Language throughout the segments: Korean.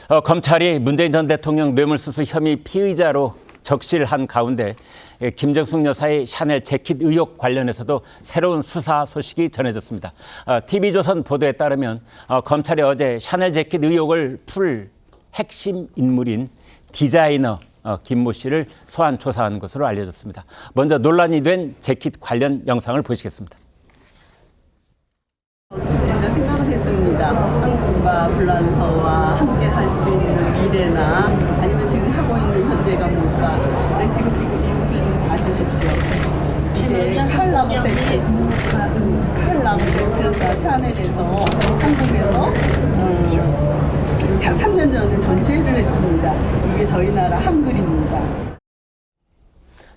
검찰이 문재인 전 대통령 뇌물수수 혐의 피의자로 적시한 가운데 김정숙 여사의 샤넬 재킷 의혹 관련해서도 새로운 수사 소식이 전해졌습니다. TV조선 보도에 따르면 검찰이 어제 샤넬 재킷 의혹을 풀 핵심 인물인 디자이너 김모 씨를 소환 조사한 것으로 알려졌습니다. 먼저 논란이 된 재킷 관련 영상을 보시겠습니다. 진짜 생각을 했습니다. 한국과 불란서와 함께 할 수 있는 미래나 아니면 지금 하고 있는 현재가 뭘까. 지금 이것을 좀 봐주십시오. 이게 칼라브 세트가 샤넬에서 한국에서 3년 전에 전시회를 했습니다. 이게 저희 나라 한글입니다.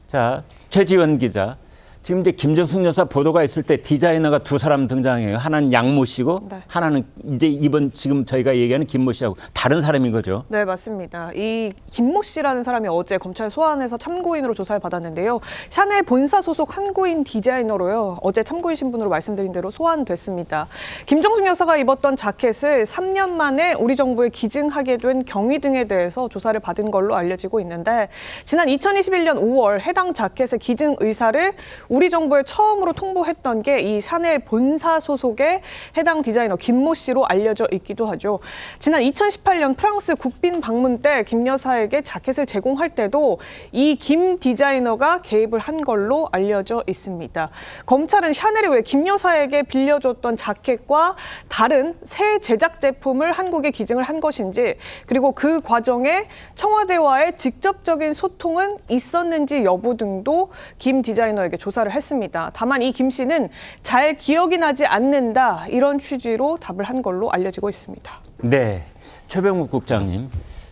자, 최지원 기자. 지금 이제 김정숙 여사 보도가 있을 때 디자이너가 두 사람 등장해요. 하나는 양모 씨고, 네. 하나는 이제 이번 지금 저희가 얘기하는 김모 씨하고 다른 사람인 거죠. 네, 맞습니다. 이 김모 씨라는 사람이 어제 검찰 소환해서 참고인으로 조사를 받았는데요. 샤넬 본사 소속 한국인 디자이너로요. 어제 참고인 신분으로 말씀드린 대로 소환됐습니다. 김정숙 여사가 입었던 자켓을 3년 만에 우리 정부에 기증하게 된 경위 등에 대해서 조사를 받은 걸로 알려지고 있는데, 지난 2021년 5월 해당 자켓의 기증 의사를 우리 정부에 처음으로 통보했던 게 이 샤넬 본사 소속의 해당 디자이너 김모 씨로 알려져 있기도 하죠. 지난 2018년 프랑스 국빈 방문 때 김 여사에게 자켓을 제공할 때도 이 김 디자이너가 개입을 한 걸로 알려져 있습니다. 검찰은 샤넬이 왜 김 여사에게 빌려줬던 자켓과 다른 새 제작 제품을 한국에 기증을 한 것인지, 그리고 그 과정에 청와대와의 직접적인 소통은 있었는지 여부 등도 김 디자이너에게 조사를 했습니다. 다만 이 김 씨는 잘 기억이 나지 않는다, 이런 취지로 답을 한 걸로 알려지고 있습니다. 네, 최병욱 국장님.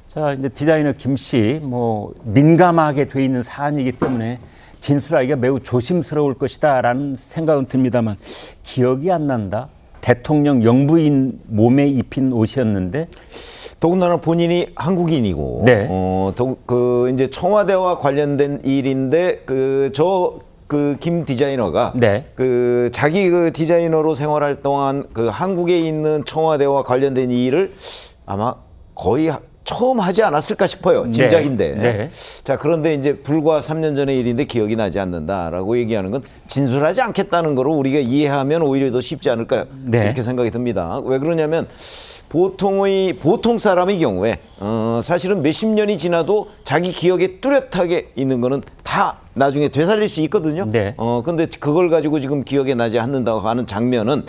자, 이제 디자이너 김 씨 민감하게 돼 있는 사안이기 때문에 진술하기가 매우 조심스러울 것이다라는 생각은 듭니다만, 기억이 안 난다. 대통령 영부인 몸에 입힌 옷이었는데. 더군다나 본인이 한국인이고, 네. 이제 청와대와 관련된 일인데 김 디자이너가 네. 자기 디자이너로 생활할 동안 한국에 있는 청와대와 관련된 일을 아마 거의 처음 하지 않았을까 싶어요. 짐작인데. 네. 네. 자, 그런데 이제 불과 3년 전의 일인데 기억이 나지 않는다라고 얘기하는 건 진술하지 않겠다는 거로 우리가 이해하면 오히려 더 쉽지 않을까, 네. 이렇게 생각이 듭니다. 왜 그러냐면 보통 사람의 경우에 사실은 몇십 년이 지나도 자기 기억에 뚜렷하게 있는 거는 다 나중에 되살릴 수 있거든요. 네. 근데 그걸 가지고 지금 기억에 나지 않는다고 하는 장면은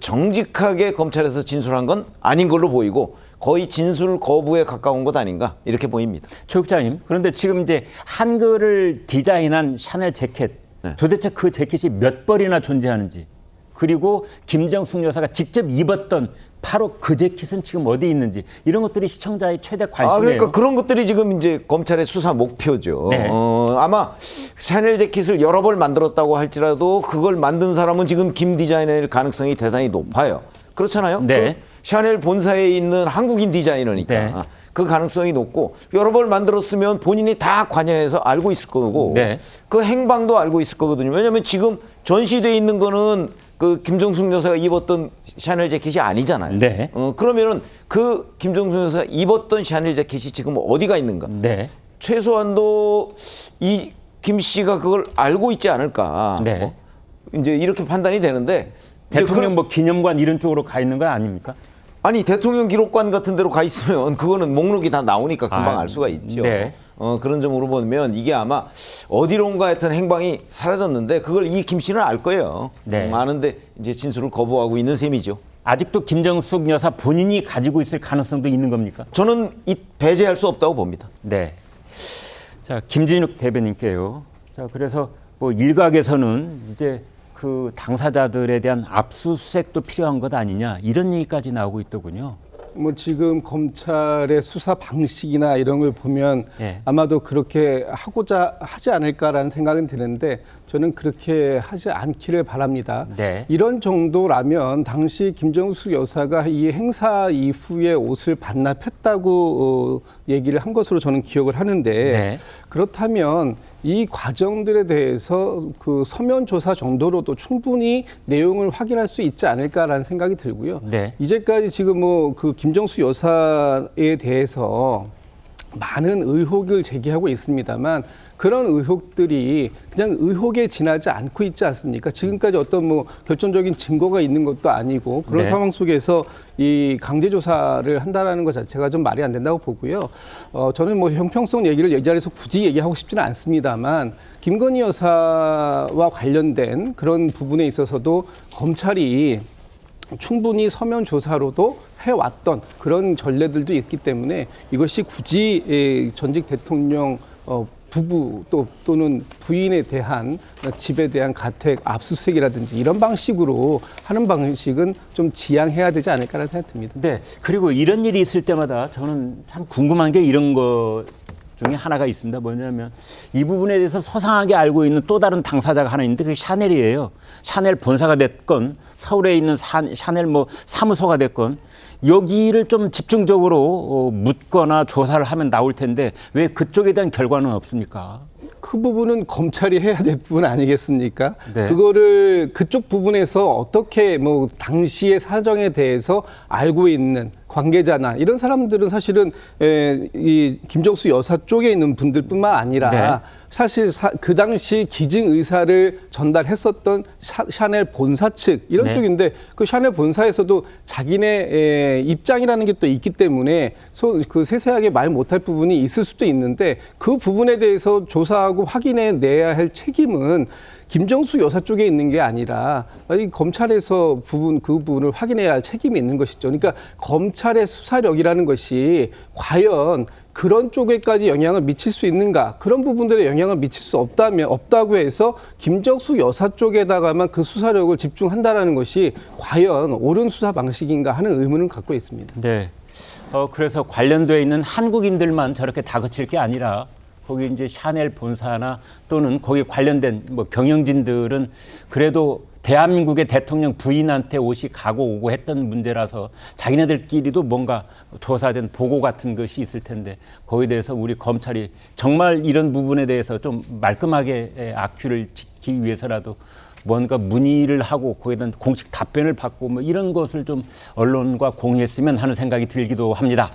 정직하게 검찰에서 진술한 건 아닌 걸로 보이고 거의 진술 거부에 가까운 것 아닌가, 이렇게 보입니다. 최 국장님, 그런데 지금 이제 한글을 디자인한 샤넬 재킷, 네. 도대체 그 재킷이 몇 벌이나 존재하는지, 그리고 김정숙 여사가 직접 입었던 바로 그 재킷은 지금 어디 있는지, 이런 것들이 시청자의 최대 관심이에요. 그러니까 그런 것들이 지금 이제 검찰의 수사 목표죠. 네. 아마 샤넬 재킷을 여러 벌 만들었다고 할지라도 그걸 만든 사람은 지금 김 디자이너일 가능성이 대단히 높아요. 그렇잖아요. 네. 샤넬 본사에 있는 한국인 디자이너니까. 네. 그 가능성이 높고, 여러 벌 만들었으면 본인이 다 관여해서 알고 있을 거고, 네. 그 행방도 알고 있을 거거든요. 왜냐하면 지금 전시돼 있는 거는 김정숙 여사가 입었던 샤넬 재킷이 아니잖아요. 네. 그러면은 김정숙 여사가 입었던 샤넬 재킷이 지금 어디가 있는가? 네. 최소한도 이 김 씨가 그걸 알고 있지 않을까? 네. 이제 이렇게 판단이 되는데, 대통령 기념관 이런 쪽으로 가 있는 거 아닙니까? 아니, 대통령 기록관 같은 데로 가 있으면 그거는 목록이 다 나오니까 금방 알 수가 있죠. 네. 그런 점으로 보면 이게 아마 어디론가 하여튼 행방이 사라졌는데 그걸 이 김 씨는 알 거예요. 네. 아는데 이제 진술을 거부하고 있는 셈이죠. 아직도 김정숙 여사 본인이 가지고 있을 가능성도 있는 겁니까? 저는 배제할 수 없다고 봅니다. 네. 자, 김진욱 대변인께요. 자, 그래서 일각에서는 이제 그 당사자들에 대한 압수수색도 필요한 것 아니냐, 이런 얘기까지 나오고 있더군요. 지금 검찰의 수사 방식이나 이런 걸 보면 네. 아마도 그렇게 하고자 하지 않을까라는 생각은 드는데, 저는 그렇게 하지 않기를 바랍니다. 네. 이런 정도라면 당시 김정숙 여사가 이 행사 이후에 옷을 반납했다고 얘기를 한 것으로 저는 기억을 하는데, 네. 그렇다면 이 과정들에 대해서 그 서면 조사 정도로도 충분히 내용을 확인할 수 있지 않을까라는 생각이 들고요. 네. 이제까지 지금 뭐 그 김정수 여사에 대해서 많은 의혹을 제기하고 있습니다만 그런 의혹들이 그냥 의혹에 지나지 않고 있지 않습니까? 지금까지 어떤 뭐 결정적인 증거가 있는 것도 아니고 그런 네. 상황 속에서 이 강제 조사를 한다라는 것 자체가 좀 말이 안 된다고 보고요. 저는 뭐 형평성 얘기를 이 자리에서 굳이 얘기하고 싶지는 않습니다만 김건희 여사와 관련된 그런 부분에 있어서도 검찰이 충분히 서면 조사로도 해왔던 그런 전례들도 있기 때문에 이것이 굳이 전직 대통령 부부 또는 부인에 대한 집에 대한 가택 압수수색이라든지 이런 방식으로 하는 방식은 좀 지양해야 되지 않을까라는 생각이 듭니다. 네. 그리고 이런 일이 있을 때마다 저는 참 궁금한 게 이런 거 중에 하나가 있습니다. 뭐냐면 이 부분에 대해서 소상하게 알고 있는 또 다른 당사자가 하나 있는데 그게 샤넬이에요. 샤넬 본사가 됐건 서울에 있는 샤넬 뭐 사무소가 됐건 여기를 좀 집중적으로 묻거나 조사를 하면 나올 텐데 왜 그쪽에 대한 결과는 없습니까? 그 부분은 검찰이 해야 될 부분 아니겠습니까? 네. 그거를 그쪽 부분에서 어떻게 뭐 당시의 사정에 대해서 알고 있는 관계자나 이런 사람들은 사실은 이 김정수 여사 쪽에 있는 분들뿐만 아니라 네. 사실 그 당시 기증 의사를 전달했었던 샤넬 본사 측 이런 네. 쪽인데 그 샤넬 본사에서도 자기네 입장이라는 게 또 있기 때문에 그 세세하게 말 못할 부분이 있을 수도 있는데 그 부분에 대해서 조사하고 확인해 내야 할 책임은 김정수 여사 쪽에 있는 게 아니라 이 검찰에서 그 부분을 확인해야 할 책임이 있는 것이죠. 그러니까 검찰의 수사력이라는 것이 과연 그런 쪽에까지 영향을 미칠 수 있는가? 그런 부분들에 영향을 미칠 수 없다고 해서 김정수 여사 쪽에다가만 그 수사력을 집중한다라는 것이 과연 옳은 수사 방식인가 하는 의문을 갖고 있습니다. 네. 그래서 관련돼 있는 한국인들만 저렇게 다그칠 게 아니라 거기 이제 샤넬 본사나 또는 거기 관련된 뭐 경영진들은 그래도 대한민국의 대통령 부인한테 옷이 가고 오고 했던 문제라서 자기네들끼리도 뭔가 조사된 보고 같은 것이 있을 텐데 거기에 대해서 우리 검찰이 정말 이런 부분에 대해서 좀 말끔하게 악큐를 짓기 위해서라도 뭔가 문의를 하고 거기에 대한 공식 답변을 받고 뭐 이런 것을 좀 언론과 공유했으면 하는 생각이 들기도 합니다.